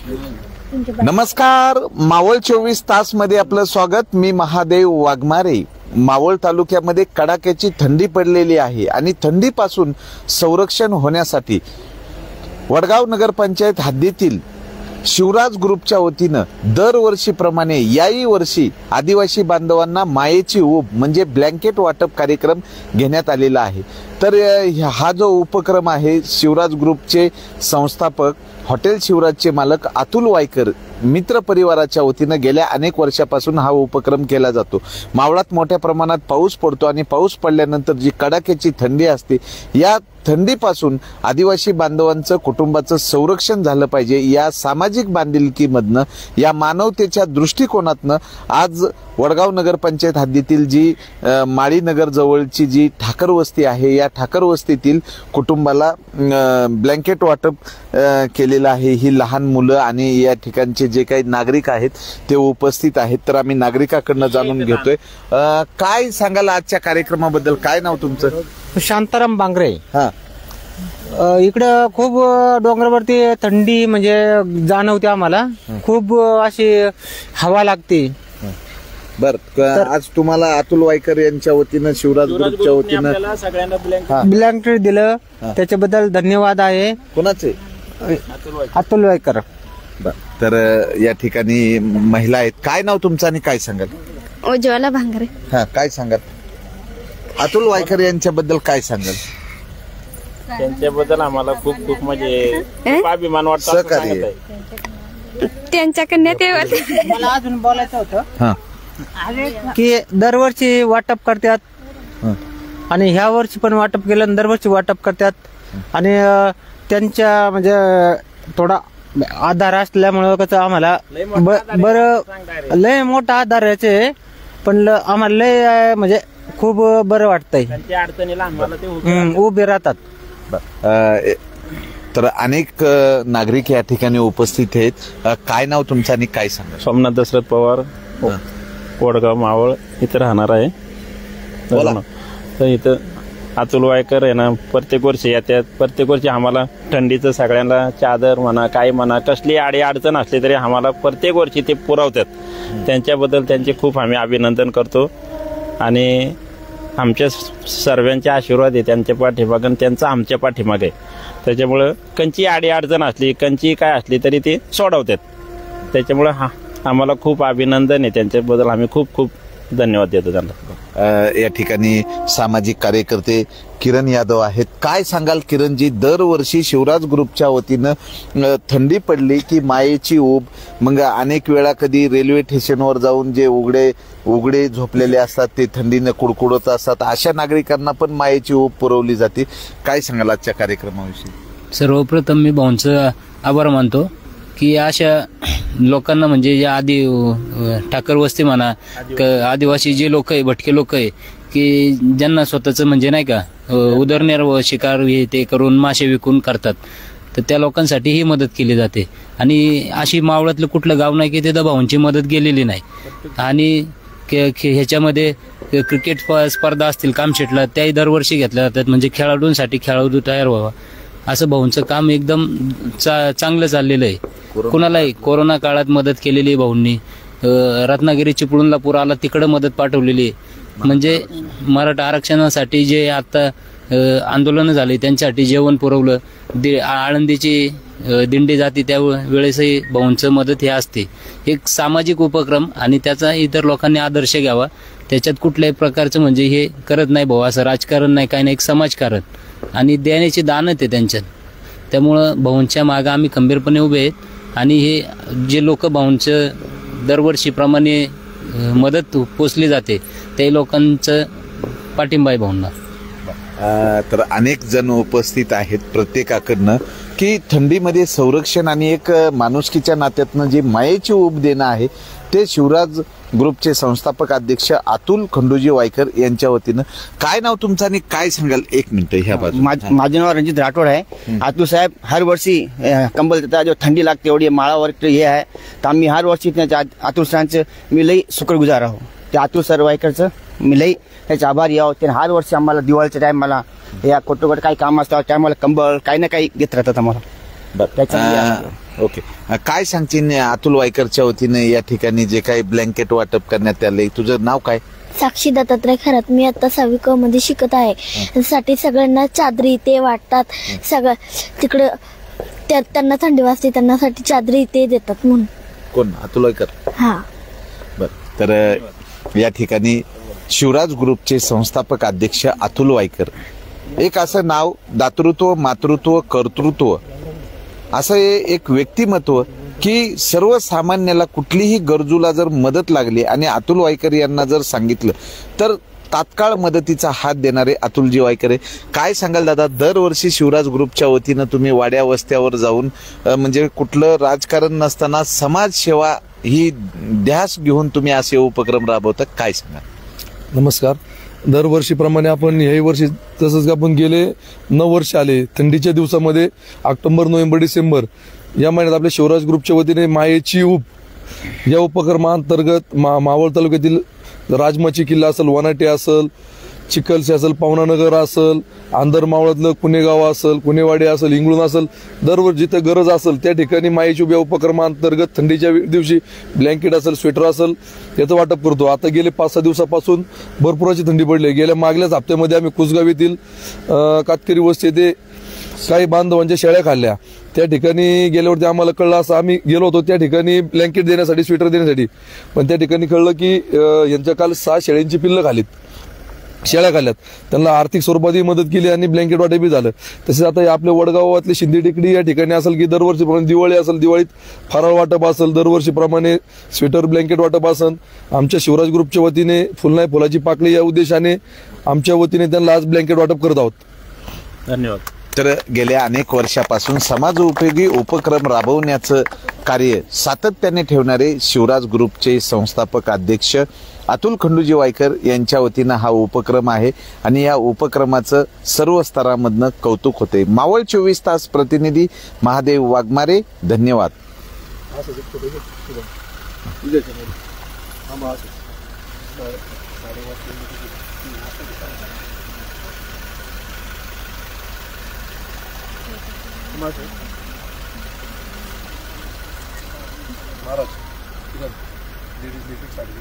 नमस्कार, मावळ 24 तास मध्ये आपलं स्वागत। मी महादेव वाघमारे। मावळ तालुक्यामध्ये कडाक्याची थंडी पडलेली आहे आणि थंडीपासून संरक्षण होण्यासाठी वडगाव नगरपंचायत हद्दीतील शिवराज ग्रुपच्या वतीनं दरवर्षीप्रमाणे याही वर्षी आदिवासी बांधवांना मायेची ऊब म्हणजे ब्लँकेट वाटप कार्यक्रम घेण्यात आलेला आहे। तर हा जो उपक्रम आहे, शिवराज ग्रुपचे संस्थापक हॉटेल शिवराजचे मालक अतुल वायकर मित्र परिवाराच्या वतीनं गेल्या अनेक वर्षापासून हा उपक्रम केला जातो। मावळात मोठ्या प्रमाणात पाऊस पडतो आणि पाऊस पडल्यानंतर जी कडाक्याची थंडी असते, या थंडीपासून आदिवासी बांधवांचं कुटुंबाचं संरक्षण झालं पाहिजे या सामाजिक बांधिलकीमधनं, या मानवतेच्या दृष्टिकोनातनं आज वडगाव नगरपंचायत हद्दीतील जी माळीनगर जवळची जी ठाकर वस्ती आहे, या ठाकर वस्तीतील कुटुंबाला ब्लँकेट वाटप केलेलं आहे। ही लहान मुलं आणि या ठिकाणचे जे काही नागरिक आहेत ते उपस्थित आहेत। तर आम्ही नागरिकांकडून जाणून घेतोय, काय सांगाल आजच्या कार्यक्रमाबद्दल? काय नाव तुमचं? शांताराम बांगरे। इकडं खूप डोंगरावरती थंडी म्हणजे जाणवते आम्हाला, खूप अशी हवा लागते। बर, आज तुम्हाला अतुल वायकर यांच्या वतीनं शिवराज ग्रुपच्या वतीनं सगळ्यांना ब्लँकेट दिलं, त्याच्याबद्दल धन्यवाद आहे। कोणाचे? अतुल वायकर। तर या ठिकाणी महिला आहेत। काय नाव तुमचं आणि काय सांगाल? उज्ज्वला भांगरे। काय सांगाल अतुल वायकर यांच्याबद्दल? काय सांगाल त्यांच्याबद्दल? आम्हाला खूप खूप म्हणजे अभिमान वाटतो। सहकार्य त्यांच्याकडनं ते मला अजून बोलायचं होतं की दरवर्षी वाटप करतात आणि ह्या वर्षी पण वाटप केलं, दरवर्षी वाटप करतात आणि त्यांच्या म्हणजे थोडा आधार असल्यामुळं कसं आम्हाला बरं लय मोठा आधार याचे, पण आम्हाला लय म्हणजे खूप बरं वाटतंय। अडचणीला आम्हाला ते उभे राहतात। तर अनेक नागरिक या ठिकाणी उपस्थित आहेत। काय नाव तुमचं आणि काय सांगा? सोमनाथ दशरथ पवार, वडगाव मावळ इथं राहणार आहे। तर इथं अतुल वायकर आहे ना, प्रत्येक वर्षी येतात। प्रत्येक वर्षी आम्हाला थंडीचं सगळ्यांना चादर म्हणा, काय म्हणा, कसली आडी अडचण असली तरी आम्हाला प्रत्येक वर्षी ते पुरवतात। त्यांच्याबद्दल त्यांचे खूप आम्ही अभिनंदन करतो आणि आमच्या सर्वांचे आशीर्वाद आहे त्यांच्या पाठीमागे आणि त्यांचा आमच्या पाठीमागे आहे। त्याच्यामुळं कंची आडी अडचण असली, कंची काय असली तरी ते सोडवतात। त्याच्यामुळं आम्हाला खूप अभिनंदन आहे त्यांच्याबद्दल, आम्ही खूप खूप धन्यवाद देतो त्यांना। या ठिकाणी सामाजिक कार्यकर्ते किरण यादव आहेत। काय सांगाल किरणजी, दरवर्षी शिवराज ग्रुपच्या वतीनं थंडी पडली की मायेची ऊब, मग अनेक वेळा कधी रेल्वे स्टेशनवर जाऊन जे उघडे झोपलेले असतात ते थंडीनं कुडकुडत असतात, अशा नागरिकांना पण मायेची ऊब पुरवली जाते। काय सांगाल आजच्या कार्यक्रमाविषयी? सर्वप्रथम मी भाऊंचं आभार मानतो की अशा लोकांना म्हणजे या आधी ठाकर वस्ती म्हणा, आदिवासी जे लोक आहे, भटके लोक आहे की ज्यांना स्वतःचं म्हणजे नाही का उदरनिर्वाह शिकार हे ते करून मासे विकून करतात, तर त्या लोकांसाठी ही मदत केली जाते। आणि अशी मावळातलं कुठलं गाव नाही की तिथं भाऊंची मदत गेलेली नाही। आणि ह्याच्यामध्ये क्रिकेट स्पर्धा असतील कामशेटला, त्याही दरवर्षी घेतल्या जातात, म्हणजे खेळाडूंसाठी खेळाडू तयार व्हावा असं भाऊंचं काम एकदम चांगलं चाललेलं आहे। कुणालाही कोरोना काळात मदत केलेली भाऊंनी, रत्नागिरी चिपळूणला पूर आला तिकडं मदत पाठवलेली, म्हणजे मराठा आरक्षणासाठी जे आता आंदोलनं झाले त्यांच्यासाठी जेवण पुरवलं, आळंदीची दिंडी जाती त्यावेळेसही भाऊंचं मदत हे असते। एक सामाजिक उपक्रम आणि त्याचा इतर लोकांनी आदर्श घ्यावा। त्याच्यात कुठल्याही प्रकारचं म्हणजे हे करत नाही भाऊ, असं राजकारण नाही, काही नाही, एक समाजकारण आणि देण्याची दानत आहे त्यांच्यात। त्यामुळं भाऊंच्या मागं आम्ही खंबीरपणे उभे आहेत आणि हे जे लोक भाऊंचं दरवर्षीप्रमाणे मदत पोचली जाते ते लोकांचं पाठिंबा आहे भाऊंना। तर अनेक जण उपस्थित आहेत प्रत्येकाकडनं की थंडीमध्ये संरक्षण आणि एक माणुसकीच्या नात्यातनं जी मायेची ऊब देणं आहे ते शिवराज ग्रुपचे संस्थापक अध्यक्ष अतुल खंडूजी वायकर यांच्या वतीनं। काय नाव तुमचं आणि काय सांगाल? एक मिनिट ह्या बाजू। माझं नाव रणजित राठोड आहे। अतुल साहेब हर वर्षी कंबल देतात, जो थंडी लागते एवढी माळावर हे आहे, तर आम्ही हर वर्षी अतुल सरांचं मी लई शुक्रगुजार आहो। त्या अतुल सर वायकरचं मी लई त्याचे आभारी आहो। त्याने हर वर्षी आम्हाला दिवाळीच्या टायमाला या कोटोकोट काही काम असतं त्यामुळे कंबळ काही ना काही देत राहतात आम्हाला। ओके. काय सांगशील अतुल वायकरच्या वतीने या ठिकाणी जे काही ब्लँकेट वाटप करण्यात आले? तुझं नाव काय? साक्षी दत्तात्रय खरात. मी आता 6वी क मध्ये शिकत आहे. त्यासाठी सगळ्यांना चादरी ते वाटतात. सगळं तिकडं त्यांना थंडी वाजते, त्यांनासाठी चादरी ते देतात म्हणून. कोण? अतुल वायकर. हा. बर. तर या ठिकाणी शिवराज ग्रुपचे संस्थापक अध्यक्ष अतुल वायकर, एक असं नाव, दातृत्व, मातृत्व, कर्तृत्व असं एक व्यक्तिमत्व की सर्वसामान्याला कुठलीही गरजूला जर मदत लागली आणि अतुल वायकर यांना जर सांगितलं तर तात्काळ मदतीचा हात देणारे अतुलजी वायकर आहे. काय सांगाल दादा, दरवर्षी शिवराज ग्रुपच्या वतीनं तुम्ही वाड्या वस्त्यावर जाऊन म्हणजे कुठलं राजकारण नसताना समाजसेवा ही ध्यास घेऊन तुम्ही असे उपक्रम राबवता, काय सांगाल? नमस्कार. दरवर्षीप्रमाणे आपण याही वर्षी तसंच आपण गेले 9 वर्ष आले. थंडीच्या दिवसामध्ये ऑक्टोबर, नोव्हेंबर, डिसेंबर या महिन्यात आपल्या शिवराज ग्रुपच्या वतीने मायेची ऊब या उपक्रमांतर्गत मावळ तालुक्यातील राजमाची किल्ला असेल, वनाटे असेल, चिखलसे असेल, पावनानगर असेल, आंधरमावळातलं कुणेगाव असेल, कुणेवाडी असेल, इंगळून असेल, दरवर्षी जिथं गरज असेल त्या ठिकाणी मायेची ऊब या उपक्रमांतर्गत थंडीच्या दिवशी ब्लँकेट असेल, स्वेटर असेल याचं वाटप करतो. आता गेले 5-6 दिवसापासून भरपूरची थंडी पडली. गेल्या मागल्याच हप्त्यामध्ये आम्ही कुसगाव येथील कातकरी वस्ती येथे काही बांधवांच्या शेळ्या खाल्ल्या. त्या ठिकाणी गेल्यावरती आम्हाला कळलं, असं आम्ही गेलो होतो त्या ठिकाणी ब्लँकेट देण्यासाठी, स्वेटर देण्यासाठी, पण त्या ठिकाणी कळलं की यांच्या काल 6 शेळ्यांची पिल्लं शेळ्या खाल्ल्यात. त्यांना आर्थिक स्वरूपातही मदत केली आणि ब्लँकेट वाटपही झालं. तसेच आता आपल्या वडगावातले शिंदे टेकडी या ठिकाणी असेल की दरवर्षीप्रमाणे दिवाळी असेल, दिवाळीत फराळ वाटप असेल, दरवर्षीप्रमाणे स्वेटर ब्लँकेट वाटप असेल. आमच्या शिवराज ग्रुपच्या वतीने फुलाची पाकळी या उद्देशाने आमच्या वतीने त्यांना आज ब्लँकेट वाटप करत आहोत. धन्यवाद. तर गेल्या अनेक वर्षापासून समाज उपयोगी उपक्रम राबवण्याचं कार्य सातत्याने ठेवणारे शिवराज ग्रुपचे संस्थापक अध्यक्ष अतुल खंडूजी वायकर यांच्या वतीनं हा उपक्रम आहे आणि या उपक्रमाचं सर्व स्तरामधनं कौतुक होते. मावळ 24 तास प्रतिनिधी महादेव वाघमारे, धन्यवाद. महाराज लेडीज साडी